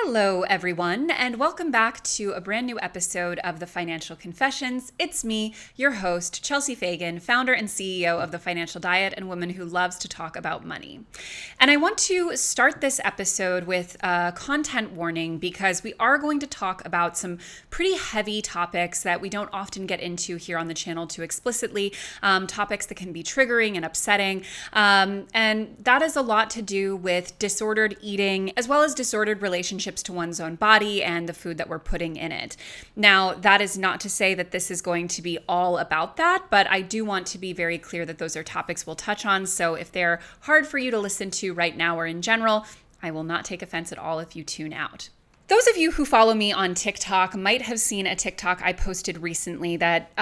Hello, everyone, and welcome back to a brand new episode of The Financial Confessions. It's me, your host, Chelsea Fagan, founder and CEO of The Financial Diet and woman who loves to talk about money. And I want to start this episode with a content warning because we are going to talk about some pretty heavy topics that we don't often get into here on the channel too explicitly, topics that can be triggering and upsetting. And that is a lot to do with disordered eating as well as disordered relationships to one's own body and the food that we're putting in it. Now, that is not to say that this is going to be all about that, but I do want to be very clear that those are topics we'll touch on. So if they're hard for you to listen to right now or in general, I will not take offense at all if you tune out. Those of you who follow me on TikTok might have seen a TikTok I posted recently that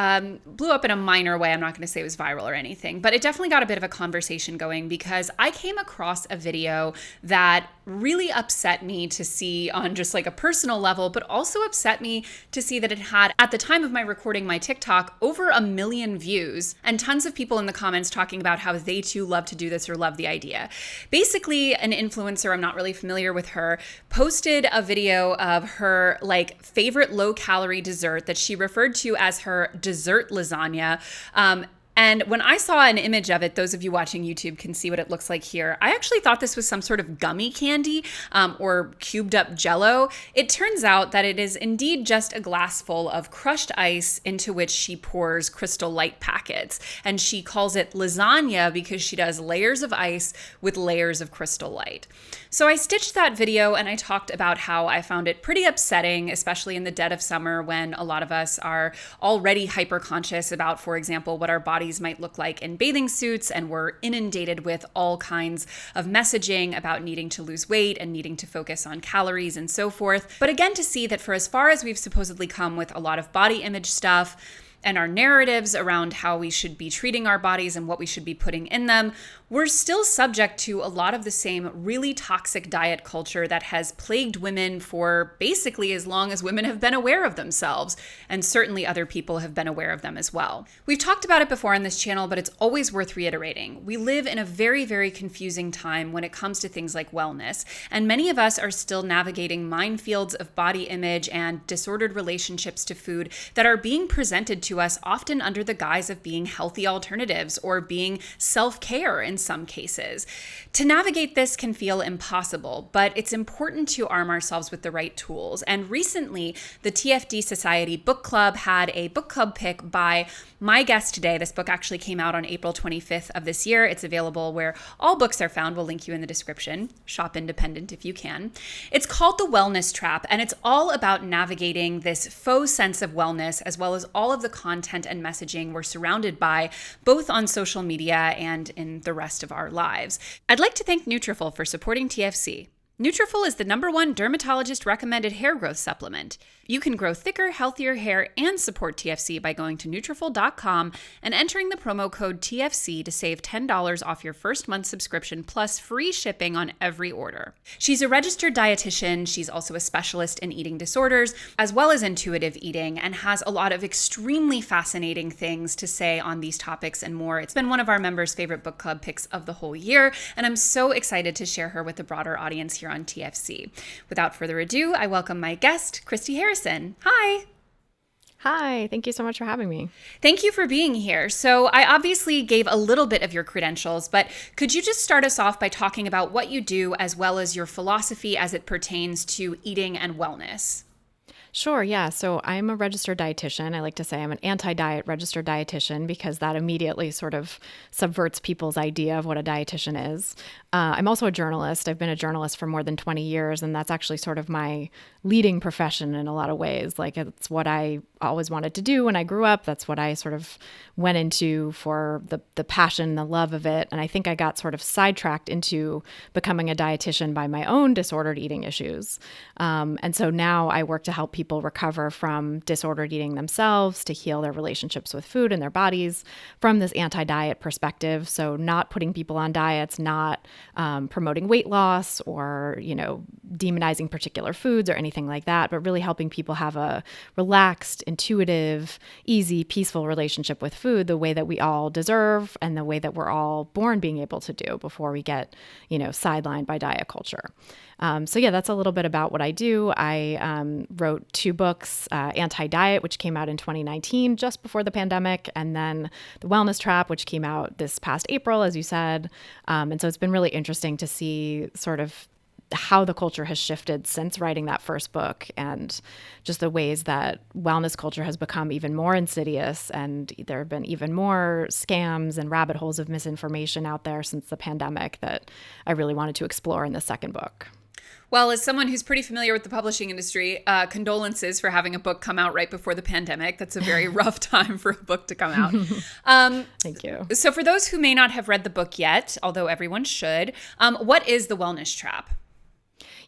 blew up in a minor way. I'm not going to say it was viral or anything, but it definitely got a bit of a conversation going because I came across a video that really upset me to see on just like a personal level, but also upset me to see that it had, at the time of my recording my TikTok, over 1 million views and tons of people in the comments talking about how they too love to do this or love the idea. Basically, an influencer, I'm not really familiar with her, posted a video of her like favorite low calorie dessert that she referred to as her dessert lasagna. And when I saw an image of it, those of you watching YouTube can see what it looks like here. I actually thought this was some sort of gummy candy or cubed up Jell-O. It turns out that it is indeed just a glass full of crushed ice into which she pours Crystal Light packets. And she calls it lasagna because she does layers of ice with layers of Crystal Light. So I stitched that video and I talked about how I found it pretty upsetting, especially in the dead of summer when a lot of us are already hyper conscious about, for example, what our bodies might look like in bathing suits, and we're inundated with all kinds of messaging about needing to lose weight and needing to focus on calories and so forth. But again, to see that for as far as we've supposedly come with a lot of body image stuff and our narratives around how we should be treating our bodies and what we should be putting in them, we're still subject to a lot of the same really toxic diet culture that has plagued women for basically as long as women have been aware of themselves, and certainly other people have been aware of them as well. We've talked about it before on this channel, but it's always worth reiterating. We live in a very, very confusing time when it comes to things like wellness, and many of us are still navigating minefields of body image and disordered relationships to food that are being presented to us often under the guise of being healthy alternatives or being self-care in some cases. To navigate this can feel impossible, but it's important to arm ourselves with the right tools. And recently, the TFD Society Book Club had a book club pick by my guest today. This book actually came out on April 25th of this year. It's available where all books are found. We'll link you in the description. Shop independent if you can. It's called The Wellness Trap, and it's all about navigating this faux sense of wellness, as well as all of the content and messaging we're surrounded by, both on social media and in the rest of our lives. I'd like to thank Nutrafol for supporting TFC. Nutrafol is the #1 dermatologist recommended hair growth supplement. You can grow thicker, healthier hair and support TFC by going to Nutrafol.com and entering the promo code TFC to save $10 off your first month subscription plus free shipping on every order. She's a registered dietitian. She's also a specialist in eating disorders as well as intuitive eating, and has a lot of extremely fascinating things to say on these topics and more. It's been one of our members' favorite book club picks of the whole year, and I'm so excited to share her with the broader audience here on TFC. Without further ado, I welcome my guest, Christy Harrison. Hi. Hi, thank you so much for having me. Thank you for being here. So I obviously gave a little bit of your credentials, but could you just start us off by talking about what you do as well as your philosophy as it pertains to eating and wellness? Sure, yeah. So I'm a registered dietitian. I like to say I'm an anti-diet registered dietitian because that immediately sort of subverts people's idea of what a dietitian is. I'm also a journalist. I've been a journalist for more than 20 years, and that's actually sort of my leading profession in a lot of ways. Like, it's what I always wanted to do when I grew up. That's what I sort of went into for the passion, the love of it. And I think I got sort of sidetracked into becoming a dietitian by my own disordered eating issues. And so now I work to help people recover from disordered eating themselves, to heal their relationships with food and their bodies from this anti-diet perspective. So not putting people on diets, not promoting weight loss or, demonizing particular foods or anything like that, but really helping people have a relaxed, intuitive, easy, peaceful relationship with food the way that we all deserve and the way that we're all born being able to do before we get, sidelined by diet culture. So yeah, that's a little bit about what I do. I wrote 2 books, Anti-Diet, which came out in 2019, just before the pandemic, and then The Wellness Trap, which came out this past April, as you said. And so it's been really interesting to see sort of how the culture has shifted since writing that first book, and just the ways that wellness culture has become even more insidious, and there have been even more scams and rabbit holes of misinformation out there since the pandemic that I really wanted to explore in the second book. Well, as someone who's pretty familiar with the publishing industry, condolences for having a book come out right before the pandemic. That's a very rough time for a book to come out. Thank you. So for those who may not have read the book yet, although everyone should, what is the wellness trap?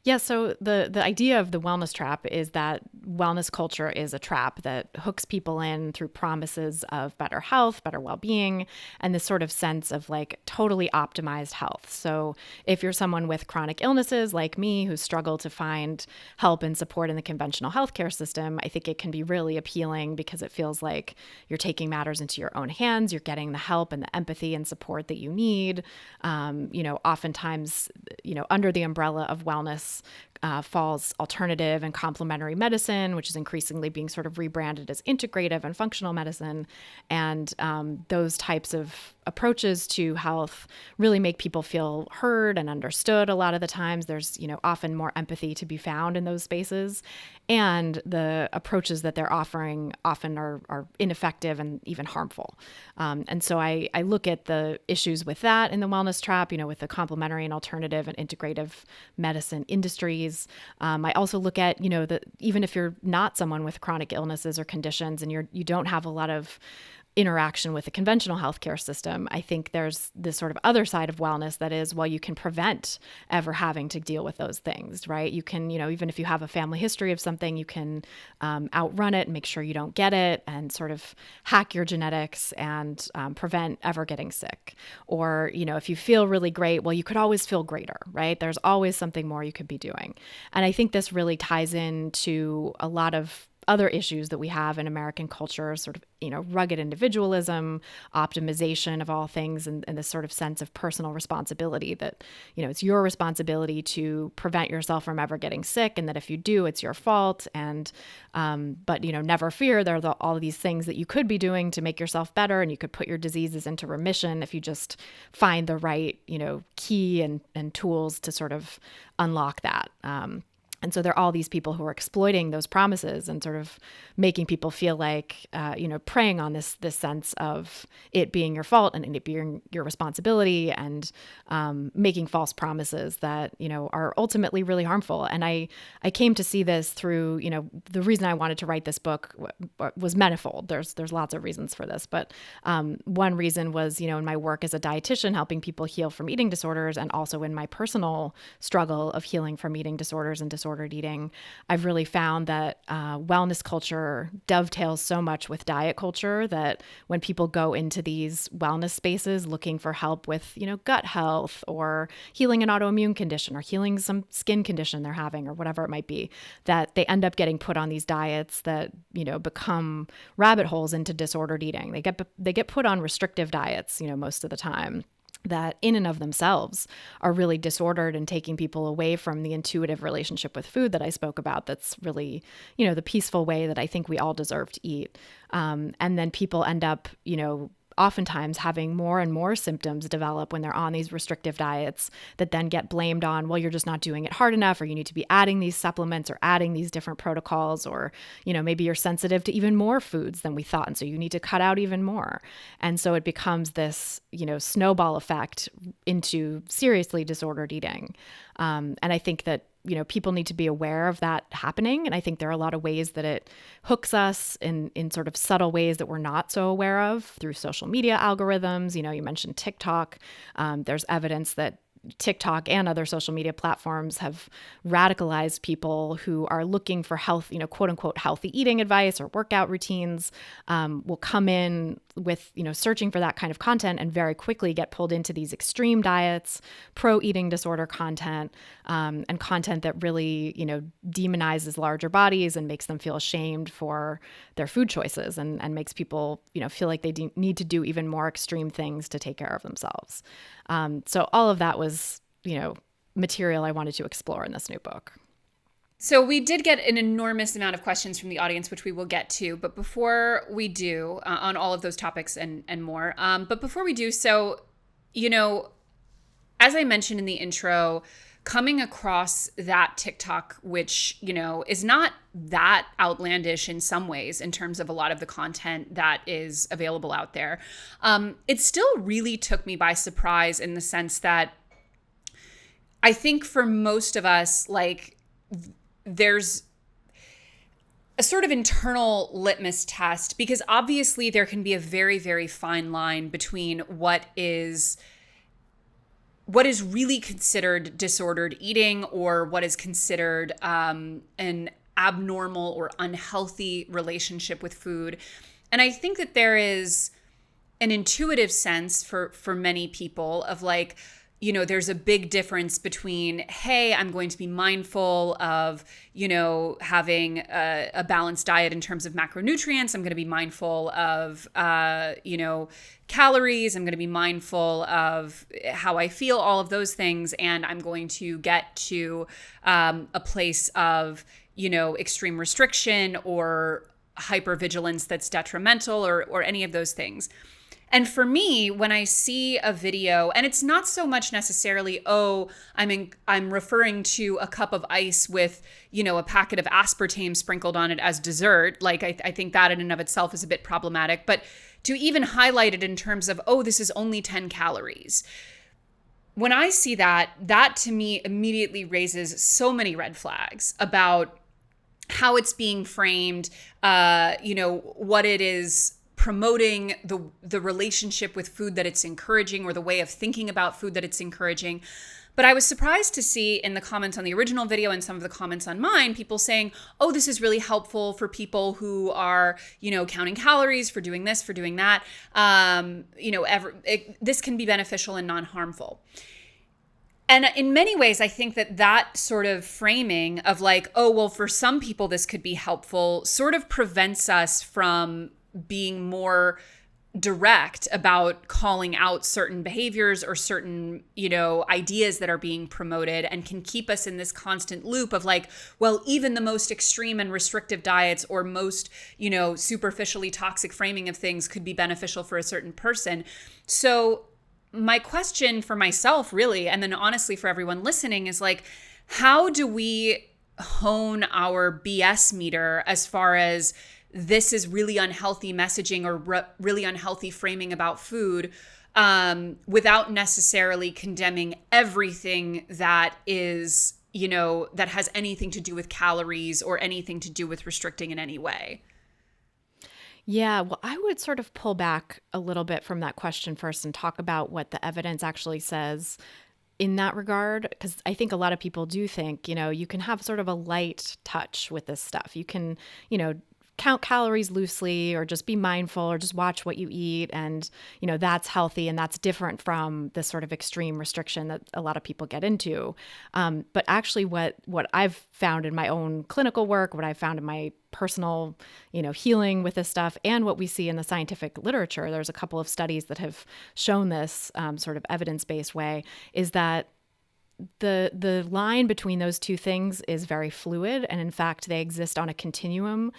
Yeah, so the idea of the wellness trap is that wellness culture is a trap that hooks people in through promises of better health, better well-being, and this sort of sense of like totally optimized health. So if you're someone with chronic illnesses like me who struggle to find help and support in the conventional healthcare system, I think it can be really appealing because it feels like you're taking matters into your own hands, you're getting the help and the empathy and support that you need. Oftentimes, under the umbrella of wellness falls alternative and complementary medicine, which is increasingly being sort of rebranded as integrative and functional medicine. And those types of approaches to health really make people feel heard and understood. A lot of the times there's, often more empathy to be found in those spaces. And the approaches that they're offering often are ineffective and even harmful. And so I look at the issues with that in the wellness trap, with the complementary and alternative and integrative medicine industries. I also look at, that even if you're not someone with chronic illnesses or conditions and you don't have a lot of interaction with the conventional healthcare system, I think there's this sort of other side of wellness that is, well, you can prevent ever having to deal with those things, right? You can, even if you have a family history of something, you can outrun it and make sure you don't get it and sort of hack your genetics and prevent ever getting sick. Or, if you feel really great, well, you could always feel greater, right? There's always something more you could be doing. And I think this really ties into a lot of other issues that we have in American culture, sort of, rugged individualism, optimization of all things, and this sort of sense of personal responsibility that, it's your responsibility to prevent yourself from ever getting sick. And that if you do, it's your fault. And, but, never fear, there are all of these things that you could be doing to make yourself better. And you could put your diseases into remission if you just find the right, key and tools to sort of unlock that. And so there are all these people who are exploiting those promises and sort of making people feel like, preying on this sense of it being your fault and it being your responsibility, and making false promises that, are ultimately really harmful. And I came to see this through, the reason I wanted to write this book was manifold. There's lots of reasons for this, but one reason was, in my work as a dietitian, helping people heal from eating disorders, and also in my personal struggle of healing from eating disorders and disordered eating, I've really found that wellness culture dovetails so much with diet culture that when people go into these wellness spaces looking for help with, gut health or healing an autoimmune condition or healing some skin condition they're having or whatever it might be, that they end up getting put on these diets that, become rabbit holes into disordered eating. They get put on restrictive diets, most of the time, that in and of themselves are really disordered and taking people away from the intuitive relationship with food that I spoke about. That's really, the peaceful way that I think we all deserve to eat. And then people end up, oftentimes having more and more symptoms develop when they're on these restrictive diets that then get blamed on, well, you're just not doing it hard enough, or you need to be adding these supplements or adding these different protocols, or, maybe you're sensitive to even more foods than we thought. And so you need to cut out even more. And so it becomes this, snowball effect into seriously disordered eating. And I think that, people need to be aware of that happening. And I think there are a lot of ways that it hooks us in sort of subtle ways that we're not so aware of through social media algorithms. You mentioned TikTok. There's evidence that TikTok and other social media platforms have radicalized people who are looking for health, quote unquote, healthy eating advice or workout routines, will come in with, searching for that kind of content and very quickly get pulled into these extreme diets, pro eating disorder content, and content that really, demonizes larger bodies and makes them feel ashamed for their food choices, and makes people, feel like they need to do even more extreme things to take care of themselves. So all of that was, material I wanted to explore in this new book. So we did get an enormous amount of questions from the audience, which we will get to. But before we do, on all of those topics and more, but before we do so, as I mentioned in the intro, coming across that TikTok, which, is not that outlandish in some ways in terms of a lot of the content that is available out there, it still really took me by surprise in the sense that I think for most of us, there's a sort of internal litmus test, because obviously there can be a very, very fine line between what is really considered disordered eating or what is considered an abnormal or unhealthy relationship with food. And I think that there is an intuitive sense for many people of there's a big difference between, hey, I'm going to be mindful of, having a balanced diet in terms of macronutrients. I'm going to be mindful of, calories. I'm going to be mindful of how I feel, all of those things. And I'm going to get to a place of, extreme restriction or hypervigilance that's detrimental or any of those things. And for me, when I see a video, and it's not so much necessarily, I'm referring to a cup of ice with, a packet of aspartame sprinkled on it as dessert. I think that in and of itself is a bit problematic. But to even highlight it in terms of, this is only 10 calories. When I see that to me immediately raises so many red flags about how it's being framed, what it is promoting, the relationship with food that it's encouraging, or the way of thinking about food that it's encouraging. But I was surprised to see in the comments on the original video and some of the comments on mine, people saying, this is really helpful for people who are, counting calories, for doing this, for doing that. This can be beneficial and non-harmful. And in many ways, I think that sort of framing of for some people this could be helpful sort of prevents us from being more direct about calling out certain behaviors or certain, ideas that are being promoted, and can keep us in this constant loop of even the most extreme and restrictive diets or most, superficially toxic framing of things could be beneficial for a certain person. So my question for myself really, and then honestly for everyone listening, is how do we hone our BS meter as far as this is really unhealthy messaging or really unhealthy framing about food, without necessarily condemning everything that is, that has anything to do with calories or anything to do with restricting in any way? Yeah, well, I would sort of pull back a little bit from that question first and talk about what the evidence actually says in that regard, because I think a lot of people do think, you can have sort of a light touch with this stuff. You can, count calories loosely, or just be mindful, or just watch what you eat. And, that's healthy. And that's different from the sort of extreme restriction that a lot of people get into. But actually what I've found in my own clinical work, what I've found in my personal, healing with this stuff, and what we see in the scientific literature, there's a couple of studies that have shown this sort of evidence-based way, is that the line between those two things is very fluid, and in fact they exist on a continuum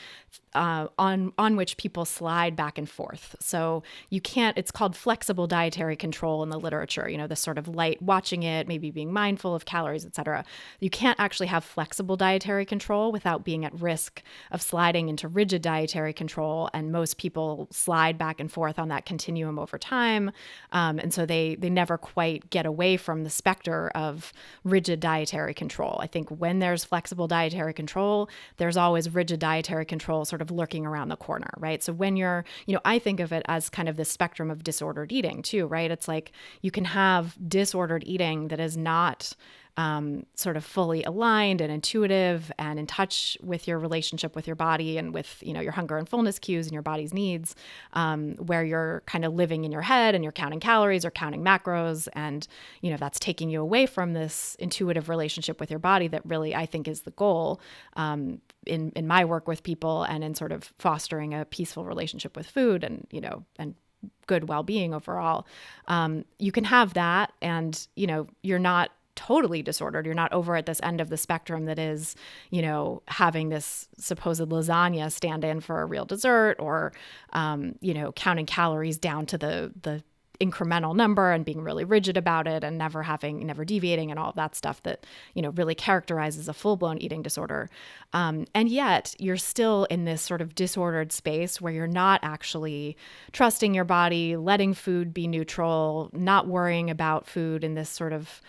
on which people slide back and forth. So you can't, it's called flexible dietary control in the literature, this sort of light watching it, maybe being mindful of calories, etc. You can't actually have flexible dietary control without being at risk of sliding into rigid dietary control, and most people slide back and forth on that continuum over time, and so they never quite get away from the specter of rigid dietary control. I think when there's flexible dietary control, there's always rigid dietary control sort of lurking around the corner, right? So when you're, I think of it as kind of the spectrum of disordered eating too, right? It's you can have disordered eating that is not sort of fully aligned and intuitive and in touch with your relationship with your body and with, your hunger and fullness cues and your body's needs, where you're kind of living in your head and you're counting calories or counting macros. And, that's taking you away from this intuitive relationship with your body that really, I think, is the goal in my work with people and in sort of fostering a peaceful relationship with food and, and good well-being overall. You can have that and, you're not totally disordered. You're not over at this end of the spectrum that is, having this supposed lasagna stand in for a real dessert, or, counting calories down to the incremental number and being really rigid about it and never deviating and all of that stuff that, really characterizes a full-blown eating disorder. And yet you're still in this sort of disordered space where you're not actually trusting your body, letting food be neutral, not worrying about food in this sort of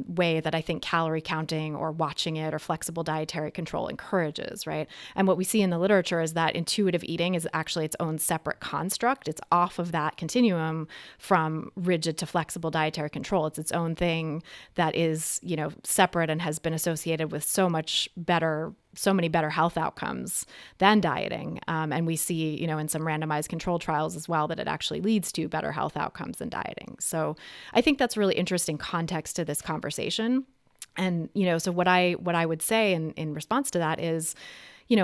way that I think calorie counting or watching it or flexible dietary control encourages, right? And what we see in the literature is that intuitive eating is actually its own separate construct. It's off of that continuum from rigid to flexible dietary control. It's its own thing that is, separate and has been associated with so many better health outcomes than dieting. And we see, in some randomized control trials as well, that it actually leads to better health outcomes than dieting. So I think that's really interesting context to this conversation. And, so what I would say in response to that is,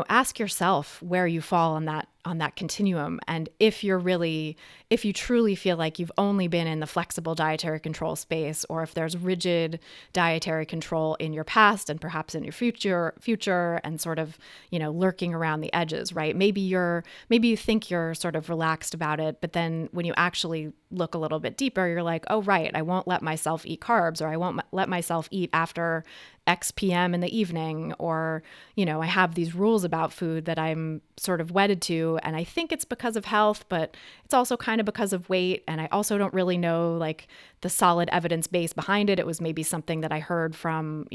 ask yourself where you fall on that continuum. And if you truly feel like you've only been in the flexible dietary control space, or if there's rigid dietary control in your past and perhaps in your future and sort of, lurking around the edges, right? Maybe you think you're sort of relaxed about it, but then when you actually look a little bit deeper, you're like, oh, right, I won't let myself eat carbs, or I won't let myself eat after X PM in the evening, or, I have these rules about food that I'm sort of wedded to. And I think it's because of health, but it's also kind of because of weight. And I also don't really know like the solid evidence base behind it. It was maybe something that I heard from,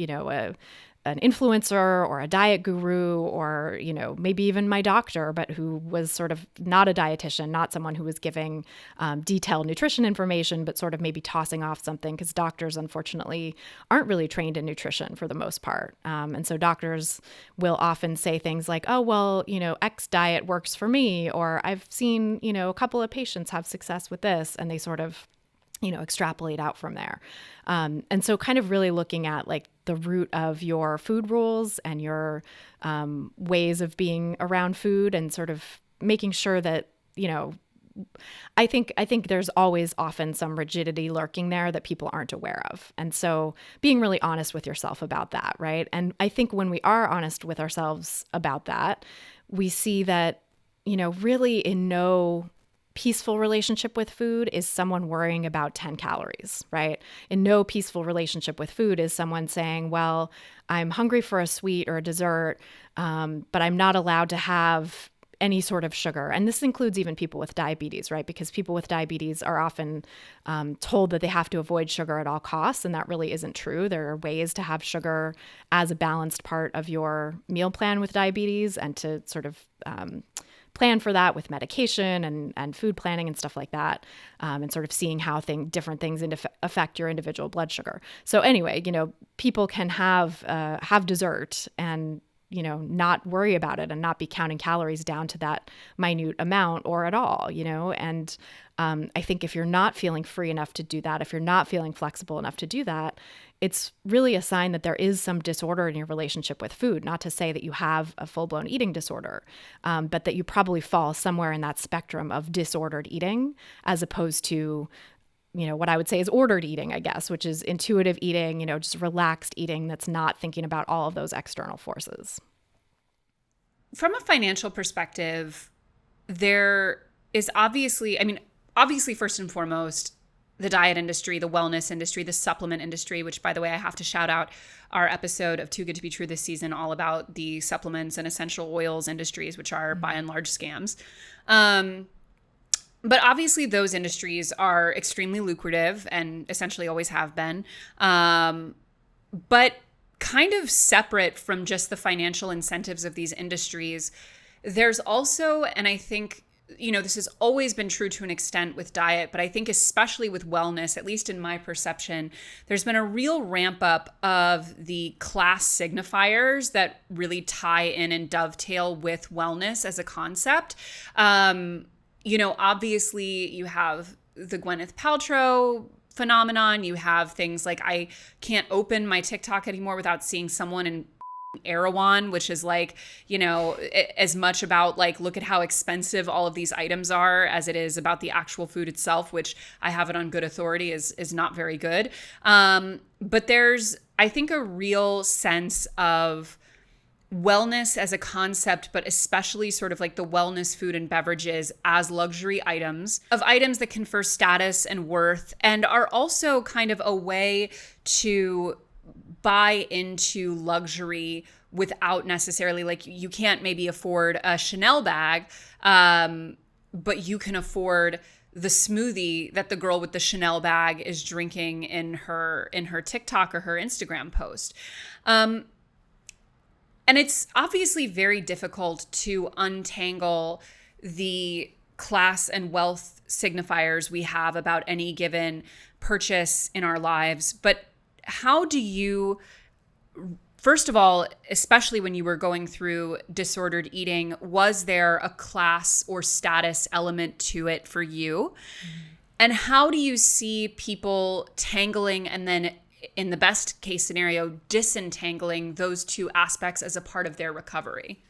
an influencer or a diet guru, or, maybe even my doctor, but who was sort of not a dietitian, not someone who was giving detailed nutrition information, but sort of maybe tossing off something, because doctors, unfortunately, aren't really trained in nutrition for the most part. And so doctors will often say things like, oh, well, X diet works for me, or I've seen, a couple of patients have success with this, and they sort of extrapolate out from there. And so kind of really looking at like the root of your food rules and your ways of being around food, and sort of making sure that, I think there's always often some rigidity lurking there that people aren't aware of. And so being really honest with yourself about that, right? And I think when we are honest with ourselves about that, we see that, really in no peaceful relationship with food is someone worrying about 10 calories, right? In no peaceful relationship with food is someone saying, well, I'm hungry for a sweet or a dessert, but I'm not allowed to have any sort of sugar. And this includes even people with diabetes, right? Because people with diabetes are often told that they have to avoid sugar at all costs. And that really isn't true. There are ways to have sugar as a balanced part of your meal plan with diabetes, and to sort of plan for that with medication and food planning and stuff like that, and sort of seeing how different things affect your individual blood sugar. So anyway, people can have dessert and not worry about it and not be counting calories down to that minute amount or at all, and I think if you're not feeling free enough to do that, if you're not feeling flexible enough to do that, it's really a sign that there is some disorder in your relationship with food. Not to say that you have a full-blown eating disorder, but that you probably fall somewhere in that spectrum of disordered eating, as opposed to, what I would say is ordered eating, I guess, which is intuitive eating, just relaxed eating that's not thinking about all of those external forces. From a financial perspective, there is obviously, first and foremost, the diet industry, the wellness industry, the supplement industry, which, by the way, I have to shout out our episode of Too Good to Be True this season, all about the supplements and essential oils industries, which are by and large scams. But obviously those industries are extremely lucrative and essentially always have been. But kind of separate from just the financial incentives of these industries, there's also, and I think, this has always been true to an extent with diet, but I think especially with wellness, at least in my perception, there's been a real ramp up of the class signifiers that really tie in and dovetail with wellness as a concept. Obviously you have the Gwyneth Paltrow phenomenon. You have things like, I can't open my TikTok anymore without seeing someone in Erewhon, which is like, as much about like, look at how expensive all of these items are as it is about the actual food itself, which I have it on good authority is not very good. But there's, I think, a real sense of wellness as a concept, but especially sort of like the wellness food and beverages as luxury items, of items that confer status and worth, and are also kind of a way to buy into luxury without necessarily, like, you can't maybe afford a Chanel bag, but you can afford the smoothie that the girl with the Chanel bag is drinking in her TikTok or her Instagram post. And it's obviously very difficult to untangle the class and wealth signifiers we have about any given purchase in our lives. But how do you, first of all, especially when you were going through disordered eating, was there a class or status element to it for you? And how do you see people tangling and then, in the best case scenario, disentangling those two aspects as a part of their recovery?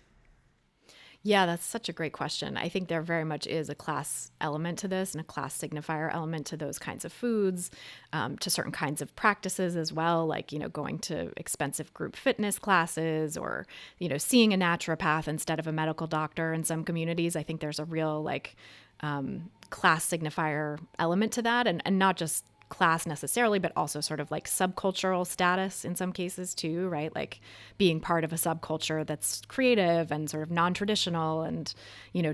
Yeah, that's such a great question. I think there very much is a class element to this and a class signifier element to those kinds of foods, to certain kinds of practices as well, like, going to expensive group fitness classes or, seeing a naturopath instead of a medical doctor in some communities. I think there's a real class signifier element to that, and not just class necessarily, but also sort of like subcultural status in some cases too, right? Like being part of a subculture that's creative and sort of non-traditional and,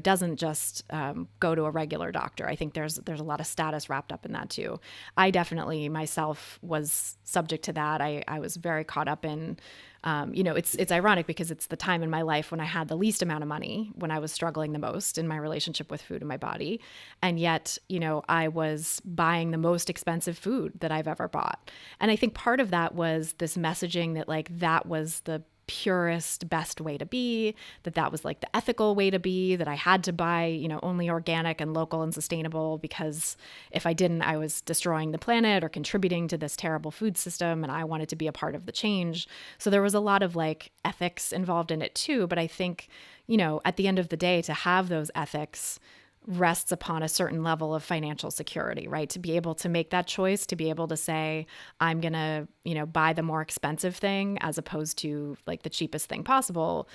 doesn't just go to a regular doctor. I think there's a lot of status wrapped up in that too. I definitely myself was subject to that. I was very caught up in, it's ironic because it's the time in my life when I had the least amount of money, when I was struggling the most in my relationship with food and my body. And yet, I was buying the most expensive food that I've ever bought. And I think part of that was this messaging that like that was the purest, best way to be, that was like the ethical way to be, that I had to buy, only organic and local and sustainable, because if I didn't, I was destroying the planet or contributing to this terrible food system, and I wanted to be a part of the change. So there was a lot of like ethics involved in it too. But I think, at the end of the day, to have those ethics rests upon a certain level of financial security, right? To be able to make that choice, to be able to say, I'm going to, buy the more expensive thing as opposed to like the cheapest thing possible,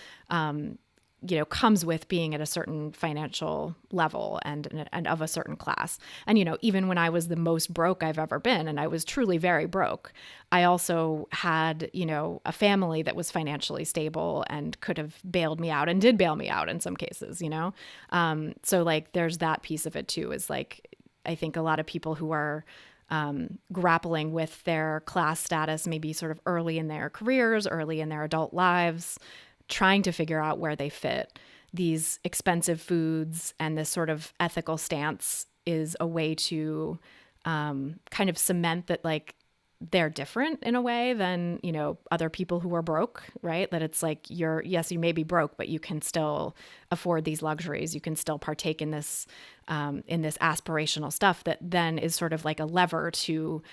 comes with being at a certain financial level and of a certain class. And, even when I was the most broke I've ever been, and I was truly very broke, I also had, a family that was financially stable and could have bailed me out and did bail me out in some cases, So like, there's that piece of it too, is like, I think a lot of people who are grappling with their class status, maybe sort of early in their careers, early in their adult lives, trying to figure out where they fit. These expensive foods and this sort of ethical stance is a way to kind of cement that like they're different in a way than, other people who are broke, right? That it's like yes, you may be broke, but you can still afford these luxuries. You can still partake in this aspirational stuff that then is sort of like a lever to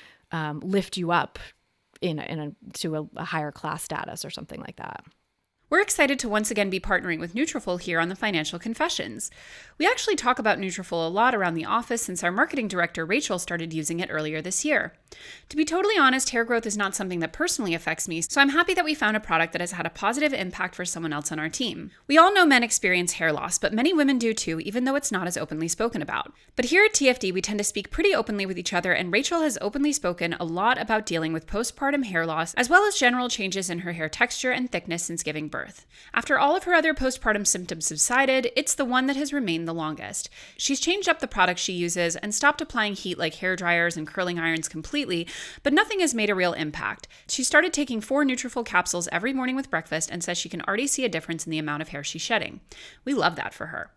lift you up to a higher class status or something like that. We're excited to once again be partnering with Nutrafol here on the Financial Confessions. We actually talk about Nutrafol a lot around the office since our marketing director, Rachel, started using it earlier this year. To be totally honest, hair growth is not something that personally affects me, so I'm happy that we found a product that has had a positive impact for someone else on our team. We all know men experience hair loss, but many women do too, even though it's not as openly spoken about. But here at TFD, we tend to speak pretty openly with each other, and Rachel has openly spoken a lot about dealing with postpartum hair loss, as well as general changes in her hair texture and thickness since giving birth. After all of her other postpartum symptoms subsided, it's the one that has remained the longest. She's changed up the products she uses and stopped applying heat like hair dryers and curling irons completely, but nothing has made a real impact. She started taking 4 Nutrafol capsules every morning with breakfast and says she can already see a difference in the amount of hair she's shedding. We love that for her.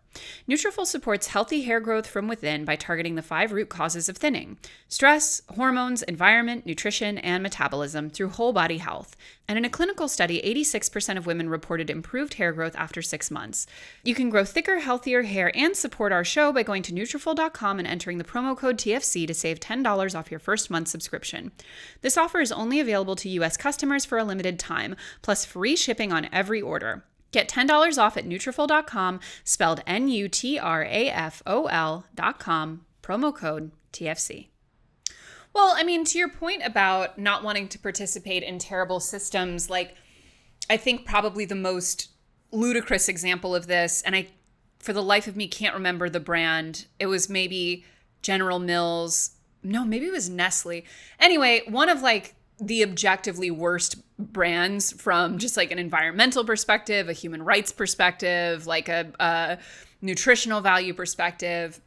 Nutrafol supports healthy hair growth from within by targeting the 5 root causes of thinning: stress, hormones, environment, nutrition, and metabolism through whole body health. And in a clinical study, 86% of women reported improved hair growth after 6 months. You can grow thicker, healthier hair and support our show by going to Nutrafol.com and entering the promo code TFC to save $10 off your first month subscription. This offer is only available to U.S. customers for a limited time, plus free shipping on every order. Get $10 off at Nutrafol.com, spelled Nutrafol.com, promo code TFC. Well, I mean, to your point about not wanting to participate in terrible systems, like, I think probably the most ludicrous example of this, and I, for the life of me, can't remember the brand. It was maybe General Mills. No, maybe it was Nestle. Anyway, one of like the objectively worst brands from just like an environmental perspective, a human rights perspective, like a nutritional value perspective.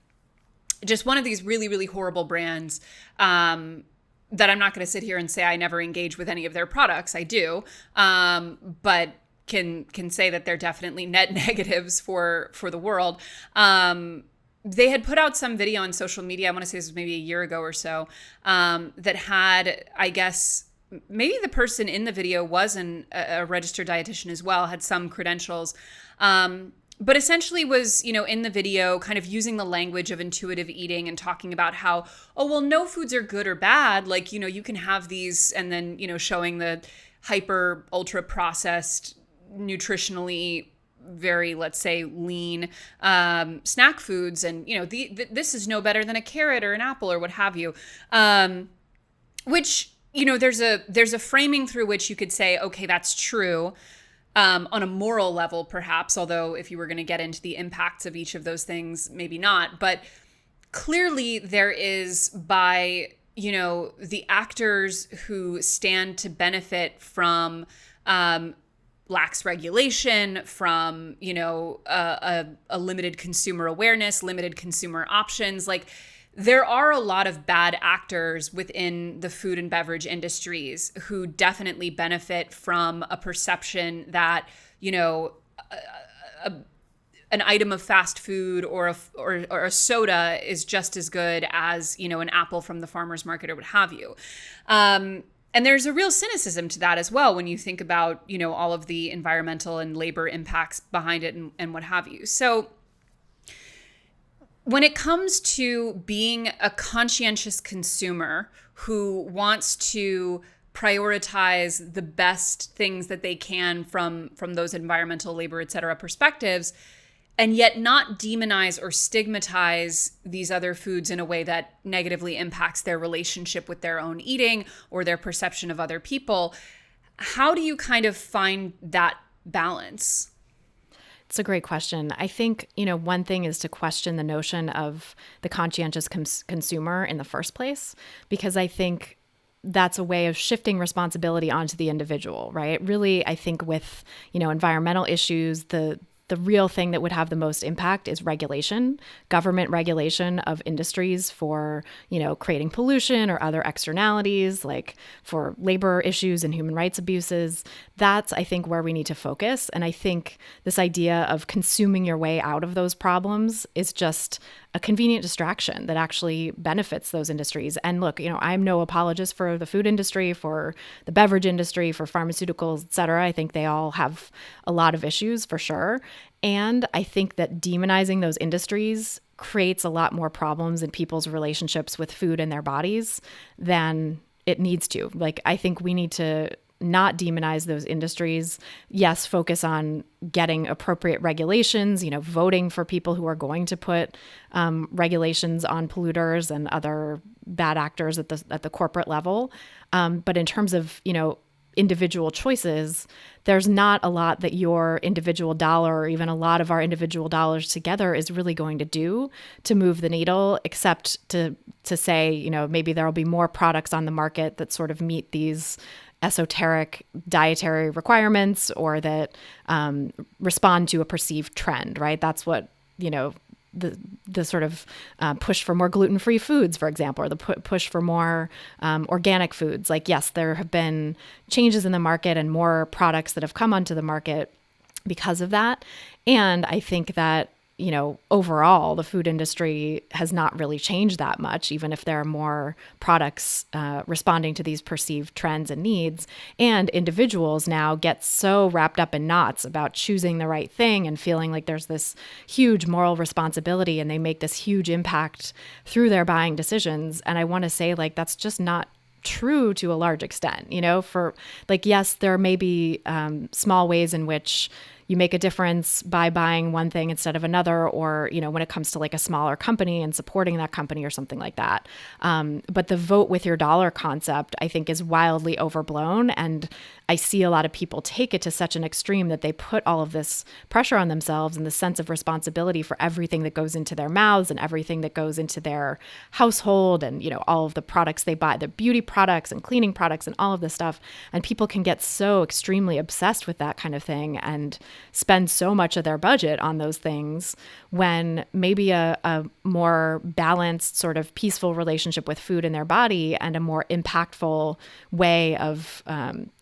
Just one of these really, really horrible brands that I'm not going to sit here and say I never engage with any of their products. I do, but can say that they're definitely net negatives for the world. They had put out some video on social media, I want to say this was maybe a year ago or so, that had, I guess, maybe the person in the video was a registered dietitian as well, had some credentials, but essentially was, in the video kind of using the language of intuitive eating and talking about how, oh, well, no foods are good or bad. Like, you can have these, and then, showing the hyper ultra processed, nutritionally very, let's say, lean snack foods, and this is no better than a carrot or an apple or what have you, which there's a framing through which you could say, okay, that's true on a moral level perhaps, although if you were going to get into the impacts of each of those things, maybe not. But clearly there is, by the actors who stand to benefit from lax regulation, from, a limited consumer awareness, limited consumer options. Like, there are a lot of bad actors within the food and beverage industries who definitely benefit from a perception that, an item of fast food or a soda is just as good as, an apple from the farmer's market or what have you. And there's a real cynicism to that as well when you think about, all of the environmental and labor impacts behind it and what have you. So when it comes to being a conscientious consumer who wants to prioritize the best things that they can from those environmental, labor, et cetera, perspectives, and yet not demonize or stigmatize these other foods in a way that negatively impacts their relationship with their own eating or their perception of other people, how do you kind of find that balance? It's a great question. I think, one thing is to question the notion of the conscientious consumer in the first place, because I think that's a way of shifting responsibility onto the individual, right? Really, I think with, environmental issues, the real thing that would have the most impact is regulation, government regulation of industries for, creating pollution or other externalities, like for labor issues and human rights abuses. That's, I think, where we need to focus. And I think this idea of consuming your way out of those problems is just a convenient distraction that actually benefits those industries. And look, I'm no apologist for the food industry, for the beverage industry, for pharmaceuticals, et cetera. I think they all have a lot of issues for sure. And I think that demonizing those industries creates a lot more problems in people's relationships with food and their bodies than it needs to. Like, I think we need to not demonize those industries. Yes, focus on getting appropriate regulations, voting for people who are going to put regulations on polluters and other bad actors at the corporate level. But in terms of, individual choices, there's not a lot that your individual dollar or even a lot of our individual dollars together is really going to do to move the needle, except to say, maybe there'll be more products on the market that sort of meet these esoteric dietary requirements or that respond to a perceived trend, right? That's what, the sort of push for more gluten-free foods, for example, or the push for more organic foods. Like, yes, there have been changes in the market and more products that have come onto the market because of that. And I think that overall, the food industry has not really changed that much, even if there are more products responding to these perceived trends and needs. And individuals now get so wrapped up in knots about choosing the right thing and feeling like there's this huge moral responsibility, and they make this huge impact through their buying decisions. And I want to say, like, that's just not true to a large extent, for like, yes, there may be small ways in which you make a difference by buying one thing instead of another, or, when it comes to like a smaller company and supporting that company or something like that. But the vote with your dollar concept, I think, is wildly overblown. And I see a lot of people take it to such an extreme that they put all of this pressure on themselves and the sense of responsibility for everything that goes into their mouths and everything that goes into their household and, all of the products they buy, the beauty products and cleaning products and all of this stuff. And people can get so extremely obsessed with that kind of thing and spend so much of their budget on those things, when maybe a more balanced, sort of peaceful relationship with food in their body and a more impactful way of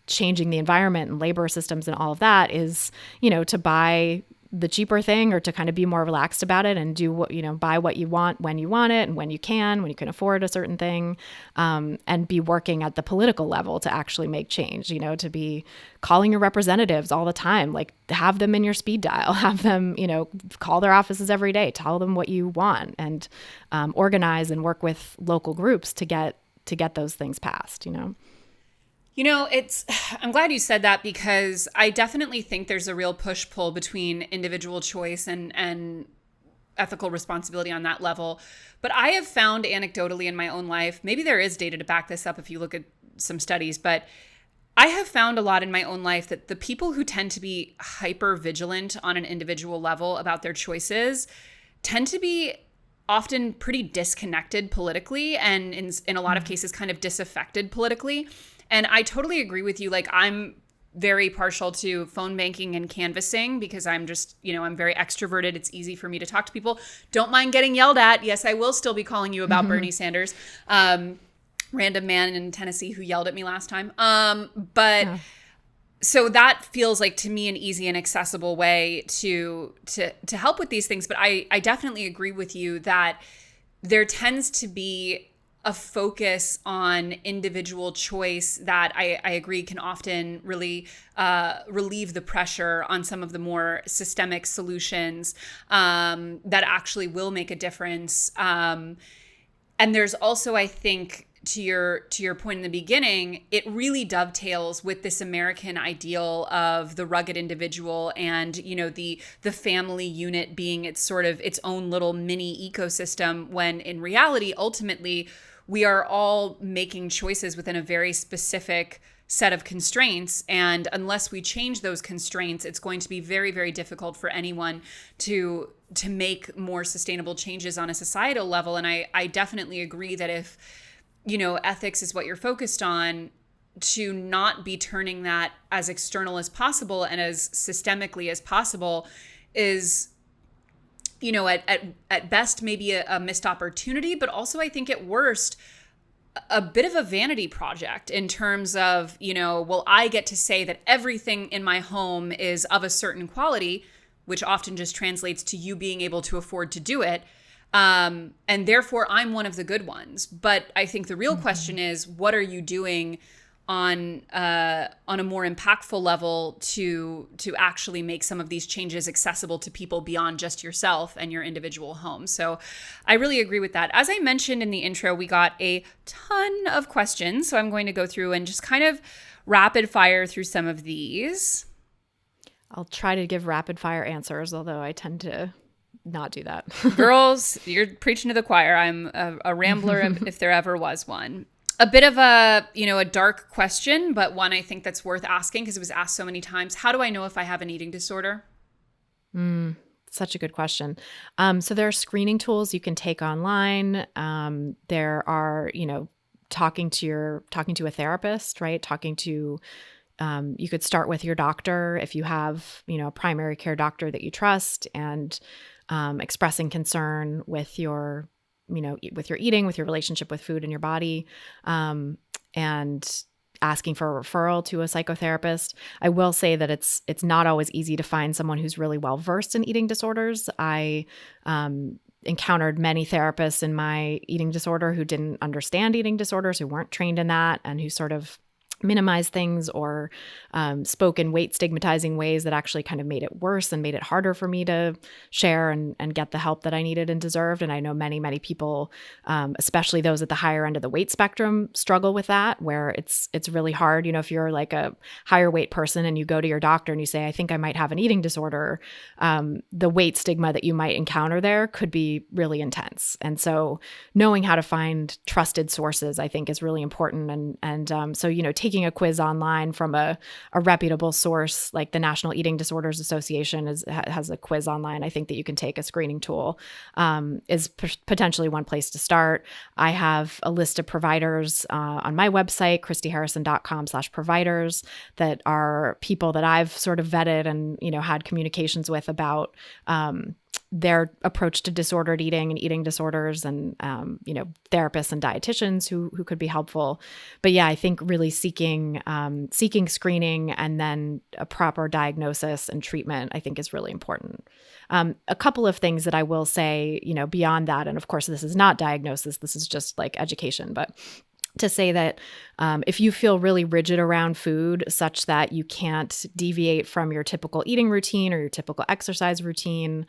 changing the environment and labor systems and all of that is, to buy the cheaper thing, or to kind of be more relaxed about it and do what, buy what you want when you want it and when you can afford a certain thing, and be working at the political level to actually make change, to be calling your representatives all the time, like have them in your speed dial, have them, call their offices every day, tell them what you want, and organize and work with local groups to get those things passed, I'm glad you said that, because I definitely think there's a real push-pull between individual choice and ethical responsibility on that level. But I have found anecdotally in my own life, maybe there is data to back this up if you look at some studies, but I have found a lot in my own life that the people who tend to be hyper vigilant on an individual level about their choices tend to be often pretty disconnected politically, and in a lot of cases kind of disaffected politically. And I totally agree with you. Like, I'm very partial to phone banking and canvassing because I'm just, I'm very extroverted. It's easy for me to talk to people. Don't mind getting yelled at. Yes, I will still be calling you about Bernie Sanders. Random man in Tennessee who yelled at me last time. So that feels like, to me, an easy and accessible way to help with these things. But I definitely agree with you that there tends to be a focus on individual choice that I agree can often really relieve the pressure on some of the more systemic solutions that actually will make a difference. And there's also, I think, to your point in the beginning, it really dovetails with this American ideal of the rugged individual and, the family unit being its own little mini ecosystem, when in reality, ultimately, we are all making choices within a very specific set of constraints. And unless we change those constraints, it's going to be very, very difficult for anyone to make more sustainable changes on a societal level. And I definitely agree that if, ethics is what you're focused on, to not be turning that as external as possible and as systemically as possible is, at best, maybe a missed opportunity, but also I think at worst, a bit of a vanity project in terms of, well, I get to say that everything in my home is of a certain quality, which often just translates to you being able to afford to do it. And therefore I'm one of the good ones. But I think the real question is, what are you doing on a more impactful level to actually make some of these changes accessible to people beyond just yourself and your individual home? So I really agree with that. As I mentioned in the intro, we got a ton of questions. So I'm going to go through and just kind of rapid fire through some of these. I'll try to give rapid fire answers, although I tend to not do that. Girls, you're preaching to the choir. I'm a rambler if there ever was one. A bit of a dark question, but one I think that's worth asking because it was asked so many times. How do I know if I have an eating disorder? Such a good question. So there are screening tools you can take online. There are, talking to a therapist, right? You could start with your doctor if you have, a primary care doctor that you trust, and expressing concern with your eating, with your relationship with food and your body. And asking for a referral to a psychotherapist. I will say that it's not always easy to find someone who's really well versed in eating disorders. I encountered many therapists in my eating disorder who didn't understand eating disorders, who weren't trained in that, and who sort of minimize things or spoke in weight stigmatizing ways that actually kind of made it worse and made it harder for me to share and get the help that I needed and deserved. And I know many, many people, especially those at the higher end of the weight spectrum, struggle with that, where it's really hard. You know, if you're like a higher weight person and you go to your doctor and you say, I think I might have an eating disorder, the weight stigma that you might encounter there could be really intense. And so knowing how to find trusted sources, I think, is really important. And so, you know, taking a quiz online from a reputable source like the National Eating Disorders Association has a quiz online, I think, that you can take, a screening tool, is potentially one place to start. I have a list of providers on my website, christyharrison.com/providers, that are people that I've sort of vetted and, you know, had communications with about their approach to disordered eating and eating disorders, and, you know, therapists and dietitians who could be helpful. But yeah, I think really seeking screening and then a proper diagnosis and treatment, I think, is really important. A couple of things that I will say, you know, beyond that, and of course, this is not diagnosis, this is just like education, but to say that if you feel really rigid around food such that you can't deviate from your typical eating routine or your typical exercise routine,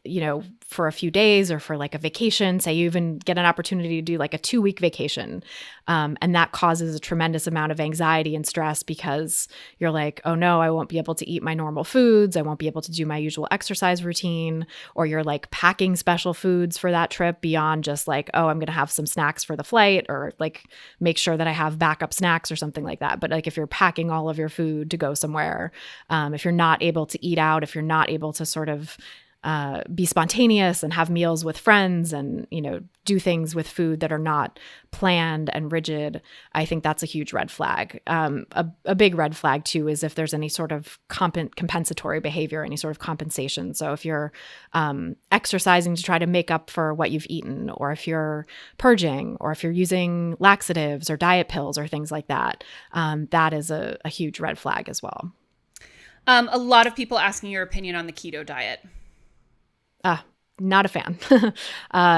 you know, for a few days or for like a vacation, say you even get an opportunity to do like a 2-week vacation, and that causes a tremendous amount of anxiety and stress because you're like, oh no, I won't be able to eat my normal foods. I won't be able to do my usual exercise routine. Or you're like packing special foods for that trip beyond just like, oh, I'm going to have some snacks for the flight, or like make sure that I have backup snacks or something like that. But like if you're packing all of your food to go somewhere, if you're not able to eat out, if you're not able to sort of be spontaneous and have meals with friends and, you know, do things with food that are not planned and rigid, I think that's a huge red flag. A big red flag too is if there's any sort of compensatory behavior, any sort of compensation. So if you're exercising to try to make up for what you've eaten, or if you're purging, or if you're using laxatives or diet pills or things like that, that is a huge red flag as well. A lot of people asking your opinion on the keto diet. Not a fan.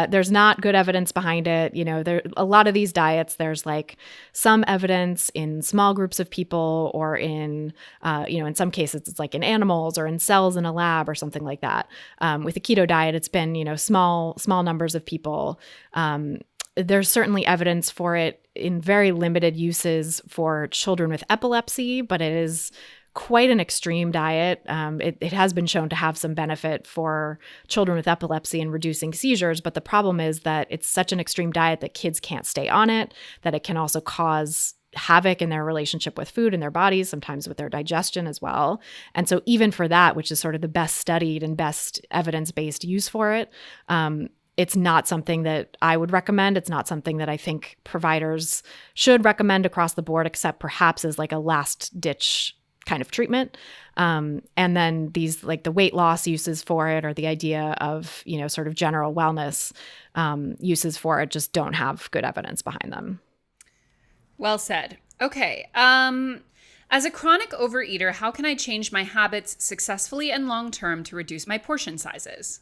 There's not good evidence behind it. You know, a lot of these diets, there's like some evidence in small groups of people, or in, you know, in some cases it's like in animals or in cells in a lab or something like that. With the keto diet, it's been, you know, small numbers of people. There's certainly evidence for it in very limited uses for children with epilepsy, but it is quite an extreme diet. It has been shown to have some benefit for children with epilepsy in reducing seizures, but the problem is that it's such an extreme diet that kids can't stay on it, that it can also cause havoc in their relationship with food and their bodies, sometimes with their digestion as well. And so even for that, which is sort of the best studied and best evidence-based use for it, it's not something that I would recommend. It's not something that I think providers should recommend across the board, except perhaps as like a last ditch kind of treatment. And then these, like the weight loss uses for it, or the idea of, you know, sort of general wellness uses for it, just don't have good evidence behind them. Well said. Okay. As a chronic overeater, how can I change my habits successfully and long-term to reduce my portion sizes?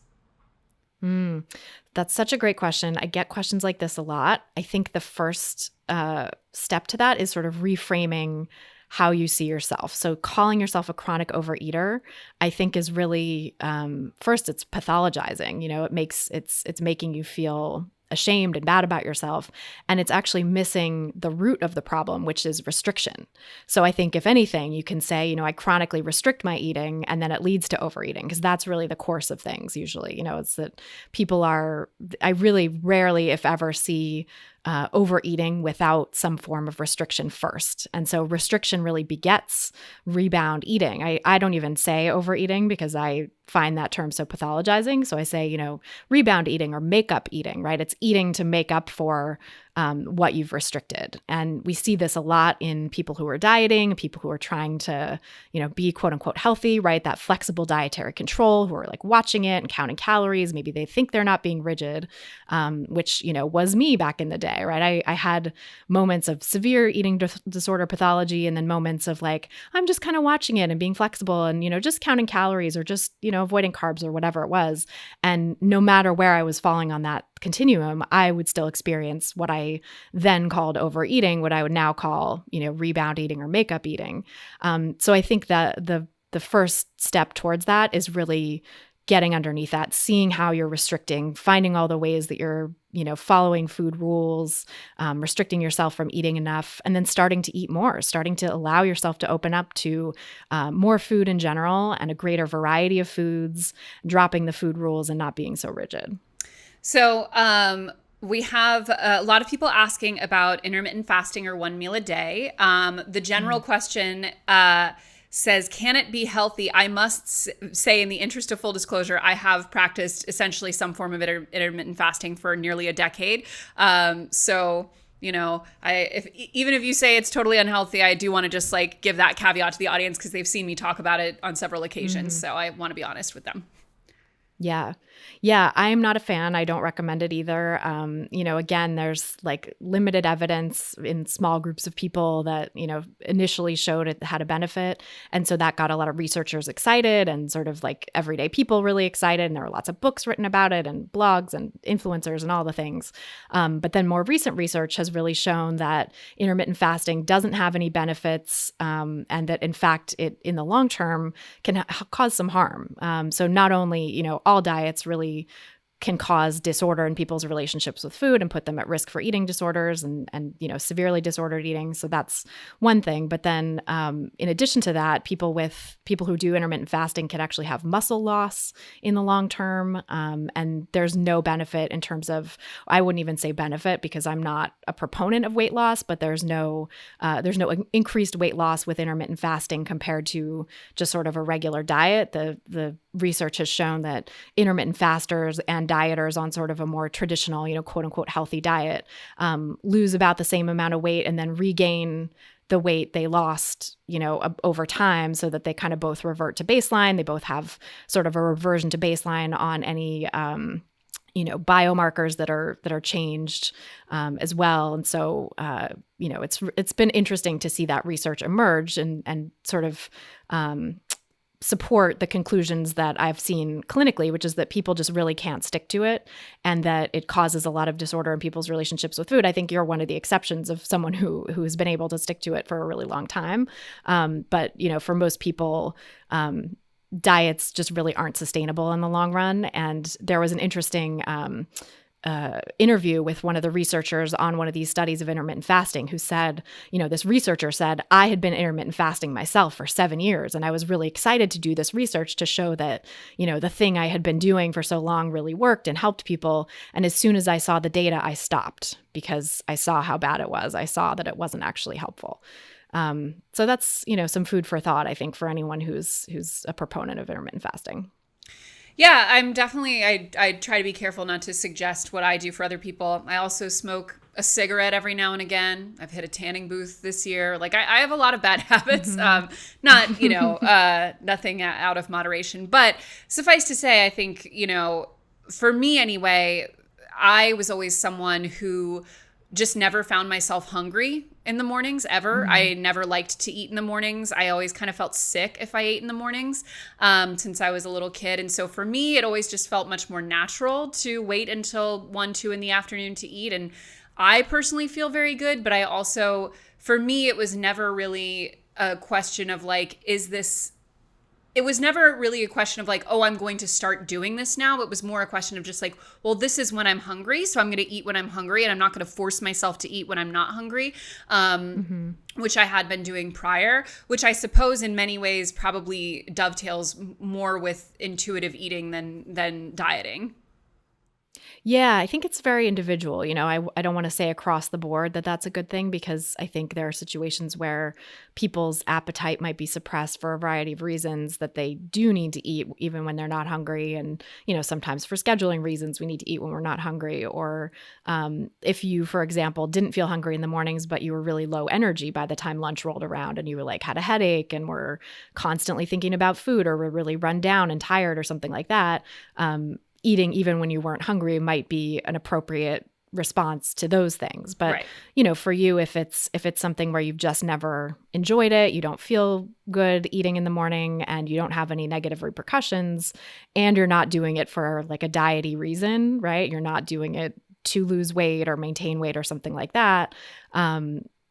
That's such a great question. I get questions like this a lot. I think the first step to that is sort of reframing how you see yourself. So calling yourself a chronic overeater, I think, is really, first, it's pathologizing. You know, it's making you feel ashamed and bad about yourself. And it's actually missing the root of the problem, which is restriction. So I think if anything, you can say, you know, I chronically restrict my eating, and then it leads to overeating, because that's really the course of things usually. You know, it's that I really rarely, if ever, see overeating without some form of restriction first. And so restriction really begets rebound eating. I don't even say overeating because I find that term so pathologizing. So I say, you know, rebound eating or make up eating, right? It's eating to make up for what you've restricted. And we see this a lot in people who are dieting, people who are trying to, be quote unquote healthy, right? That flexible dietary control, who are like watching it and counting calories. Maybe they think they're not being rigid, which, was me back in the day, right? I had moments of severe eating disorder pathology, and then moments of like, I'm just kind of watching it and being flexible and, just counting calories or just, avoiding carbs or whatever it was. And no matter where I was falling on that continuum, I would still experience what I then called overeating, what I would now call, rebound eating or makeup eating. So I think that the first step towards that is really getting underneath that, seeing how you're restricting, finding all the ways that you're, following food rules, restricting yourself from eating enough, and then starting to eat more, starting to allow yourself to open up to more food in general and a greater variety of foods, dropping the food rules and not being so rigid. So we have a lot of people asking about intermittent fasting or one meal a day. The general question says, can it be healthy? I must say, in the interest of full disclosure, I have practiced essentially some form of intermittent fasting for nearly a decade. So, even if you say it's totally unhealthy, I do want to just like give that caveat to the audience because they've seen me talk about it on several occasions. So I want to be honest with them. Yeah. Yeah. I'm not a fan. I don't recommend it either. Again, there's like limited evidence in small groups of people that, initially showed it had a benefit. And so that got a lot of researchers excited and sort of like everyday people really excited. And there were lots of books written about it and blogs and influencers and all the things. But then more recent research has really shown that intermittent fasting doesn't have any benefits, and that in fact, it in the long term can cause some harm. So not only, all diets really can cause disorder in people's relationships with food and put them at risk for eating disorders and severely disordered eating. So that's one thing. But then in addition to that, people who do intermittent fasting can actually have muscle loss in the long term. And there's no benefit in terms of, I wouldn't even say benefit because I'm not a proponent of weight loss, but there's no increased weight loss with intermittent fasting compared to just sort of a regular diet. The research has shown that intermittent fasters and dieters on sort of a more traditional, quote unquote, healthy diet, lose about the same amount of weight and then regain the weight they lost, over time, so that they kind of both revert to baseline. They both have sort of a reversion to baseline on any, biomarkers that are changed as well. And so, it's been interesting to see that research emerge and sort of support the conclusions that I've seen clinically, which is that people just really can't stick to it and that it causes a lot of disorder in people's relationships with food. I think you're one of the exceptions of someone who has been able to stick to it for a really long time. But, for most people, diets just really aren't sustainable in the long run. And there was an interesting interview with one of the researchers on one of these studies of intermittent fasting who said, this researcher said, I had been intermittent fasting myself for 7 years. And I was really excited to do this research to show that, the thing I had been doing for so long really worked and helped people. And as soon as I saw the data, I stopped because I saw how bad it was. I saw that it wasn't actually helpful. So that's, some food for thought, I think, for anyone who's a proponent of intermittent fasting. Yeah, I'm definitely, I try to be careful not to suggest what I do for other people. I also smoke a cigarette every now and again. I've hit a tanning booth this year. Like I have a lot of bad habits, not, nothing out of moderation, but suffice to say, I think, for me anyway, I was always someone who just never found myself hungry in the mornings ever. I never liked to eat in the mornings. I always kind of felt sick if I ate in the mornings since I was a little kid. And so for me, it always just felt much more natural to wait until 1, 2 in the afternoon to eat. And I personally feel very good, but I also, for me, it was never really a question of like, it was never really a question of like, oh, I'm going to start doing this now. It was more a question of just like, well, this is when I'm hungry. So I'm going to eat when I'm hungry and I'm not going to force myself to eat when I'm not hungry, which I had been doing prior, which I suppose in many ways probably dovetails more with intuitive eating than dieting. Yeah, I think it's very individual. I don't want to say across the board that that's a good thing, because I think there are situations where people's appetite might be suppressed for a variety of reasons that they do need to eat even when they're not hungry. And, sometimes for scheduling reasons, we need to eat when we're not hungry. Or if you, for example, didn't feel hungry in the mornings, but you were really low energy by the time lunch rolled around, and you were like had a headache and were constantly thinking about food, or were really run down and tired or something like that. Eating even when you weren't hungry might be an appropriate response to those things. But, Right. For you, if it's something where you've just never enjoyed it, you don't feel good eating in the morning, and you don't have any negative repercussions, and you're not doing it for like a diety reason, right? You're not doing it to lose weight or maintain weight or something like that.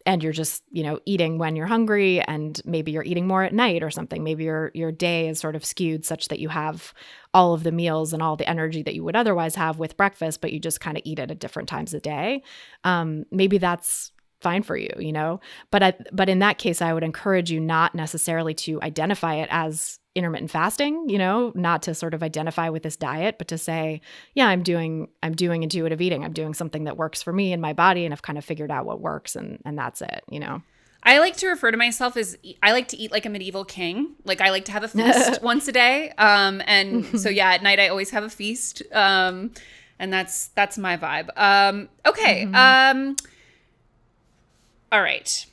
And you're just, eating when you're hungry, and maybe you're eating more at night or something. Maybe your day is sort of skewed such that you have all of the meals and all the energy that you would otherwise have with breakfast, but you just kind of eat it at different times of day. Maybe that's fine for you. But in that case, I would encourage you not necessarily to identify it as intermittent fasting, not to sort of identify with this diet, but to say, yeah, I'm doing intuitive eating. I'm doing something that works for me and my body, and I've kind of figured out what works, and that's it. I like to refer to myself as I like to eat like a medieval king. Like I like to have a feast once a day. And so yeah, at night I always have a feast. And that's my vibe. Okay. All right.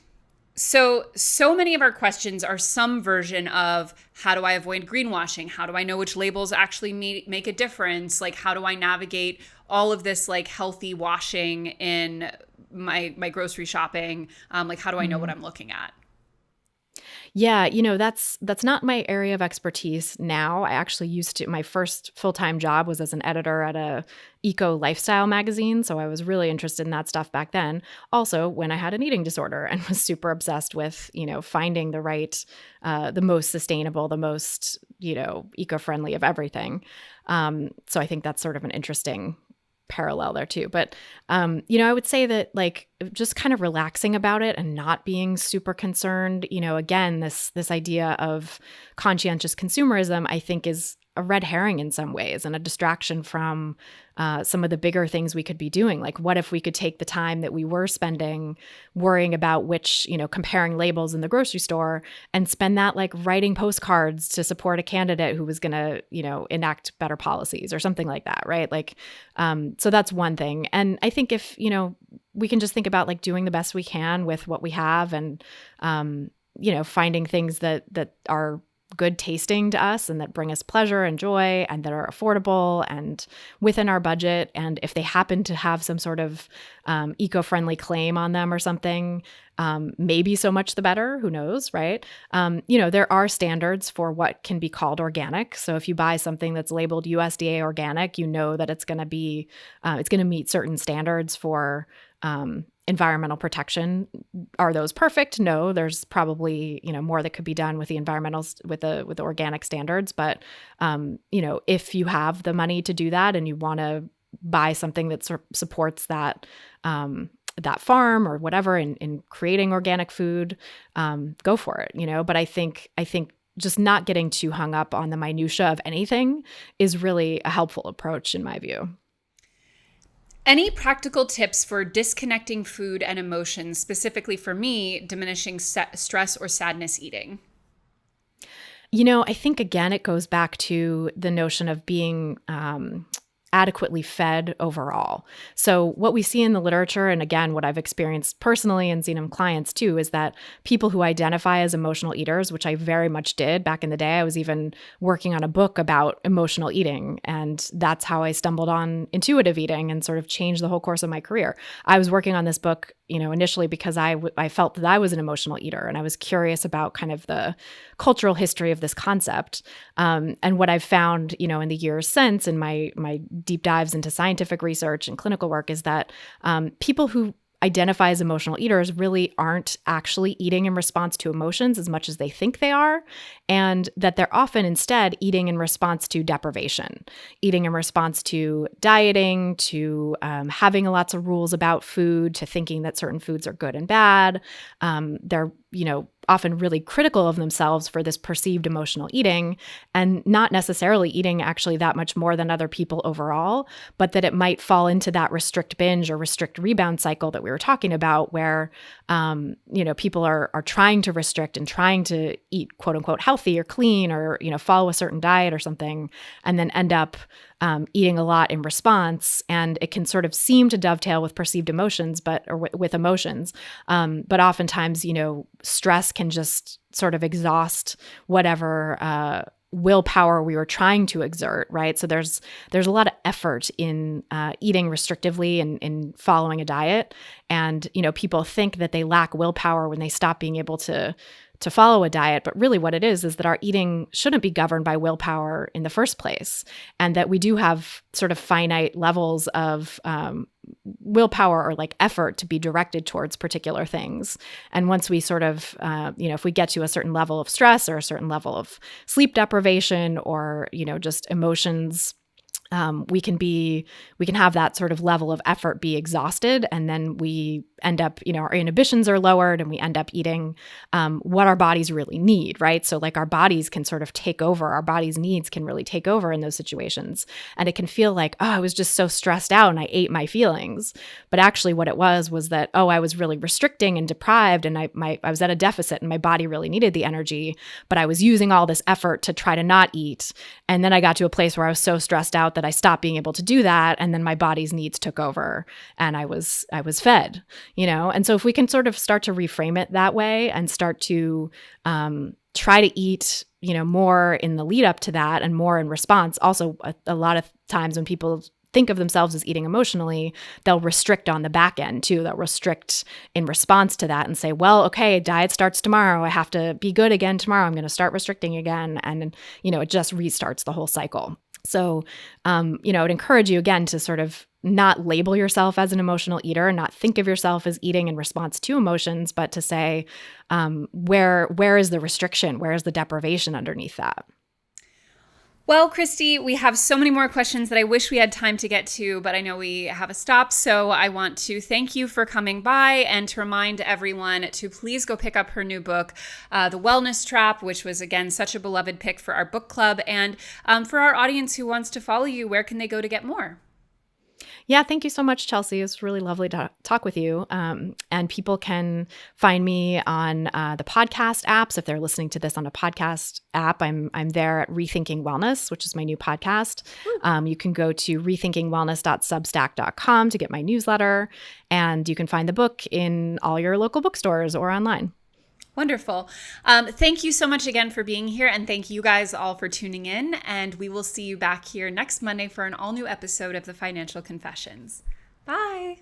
So many of our questions are some version of how do I avoid greenwashing? How do I know which labels actually make a difference? Like how do I navigate all of this like healthy washing in my grocery shopping? Like how do I know what I'm looking at? Yeah, that's not my area of expertise now. I actually used to, my first full-time job was as an editor at a eco lifestyle magazine, so I was really interested in that stuff back then. Also, when I had an eating disorder and was super obsessed with, finding the right, the most sustainable, the most, eco-friendly of everything. So I think that's sort of an interesting parallel there too. But, I would say that like just kind of relaxing about it and not being super concerned, again, this idea of conscientious consumerism, I think is a red herring in some ways and a distraction from some of the bigger things we could be doing. Like what if we could take the time that we were spending worrying about which, comparing labels in the grocery store and spend that like writing postcards to support a candidate who was going to, enact better policies or something like that, right? Like, so that's one thing. And I think if, we can just think about like doing the best we can with what we have, and, finding things that are good tasting to us and that bring us pleasure and joy and that are affordable and within our budget. And if they happen to have some sort of eco-friendly claim on them or something, maybe so much the better, who knows, right? There are standards for what can be called organic. So if you buy something that's labeled USDA organic, that it's going to be, it's going to meet certain standards for environmental protection. Are those perfect? No, there's probably, more that could be done with the with the organic standards. But, if you have the money to do that and you want to buy something that supports that, that farm or whatever in creating organic food, go for it, but I think just not getting too hung up on the minutia of anything is really a helpful approach in my view. Any practical tips for disconnecting food and emotions, specifically for me, diminishing stress or sadness eating? I think, again, it goes back to the notion of being adequately fed overall. So what we see in the literature, and again, what I've experienced personally and seen in clients too, is that people who identify as emotional eaters, which I very much did back in the day, I was even working on a book about emotional eating. And that's how I stumbled on intuitive eating and sort of changed the whole course of my career. I was working on this book, initially because I felt that I was an emotional eater, and I was curious about kind of the cultural history of this concept. And what I've found, in the years since, in my deep dives into scientific research and clinical work, is that people who identify as emotional eaters really aren't actually eating in response to emotions as much as they think they are, and that they're often instead eating in response to deprivation, eating in response to dieting, to having lots of rules about food, to thinking that certain foods are good and bad. They're often really critical of themselves for this perceived emotional eating, and not necessarily eating actually that much more than other people overall, but that it might fall into that restrict binge or restrict rebound cycle that we were talking about, where people are trying to restrict and trying to eat quote unquote healthy or clean, or follow a certain diet or something, and then end up eating a lot in response. And it can sort of seem to dovetail with perceived emotions, with emotions. But oftentimes, stress can just sort of exhaust whatever willpower we were trying to exert, right? So there's a lot of effort in eating restrictively and in following a diet. And, people think that they lack willpower when they stop being able to follow a diet. But really what it is that our eating shouldn't be governed by willpower in the first place. And that we do have sort of finite levels of willpower or like effort to be directed towards particular things. And once we sort of, if we get to a certain level of stress or a certain level of sleep deprivation or, just emotions, we can have that sort of level of effort be exhausted, and then we end up, our inhibitions are lowered and we end up eating what our bodies really need, right? So like our bodies can sort of take over, our body's needs can really take over in those situations. And it can feel like, oh, I was just so stressed out and I ate my feelings. But actually what it was that, oh, I was really restricting and deprived, and I was at a deficit and my body really needed the energy, but I was using all this effort to try to not eat. And then I got to a place where I was so stressed out that I stopped being able to do that. And then my body's needs took over and I was fed, And so if we can sort of start to reframe it that way and start to try to eat, more in the lead up to that and more in response. Also, a lot of times when people think of themselves as eating emotionally, they'll restrict on the back end too. They'll restrict in response to that and say, well, okay, diet starts tomorrow. I have to be good again tomorrow. I'm going to start restricting again. And, it just restarts the whole cycle. So, I would encourage you again to sort of not label yourself as an emotional eater and not think of yourself as eating in response to emotions, but to say, where is the restriction? Where is the deprivation underneath that? Well, Christy, we have so many more questions that I wish we had time to get to, but I know we have a stop. So I want to thank you for coming by and to remind everyone to please go pick up her new book, The Wellness Trap, which was, again, such a beloved pick for our book club. And for our audience who wants to follow you, where can they go to get more? Yeah, thank you so much, Chelsea. It's really lovely to talk with you. And people can find me on the podcast apps. If they're listening to this on a podcast app, I'm there at Rethinking Wellness, which is my new podcast. You can go to rethinkingwellness.substack.com to get my newsletter. And you can find the book in all your local bookstores or online. Wonderful. Thank you so much again for being here, and thank you guys all for tuning in, and we will see you back here next Monday for an all-new episode of The Financial Confessions. Bye.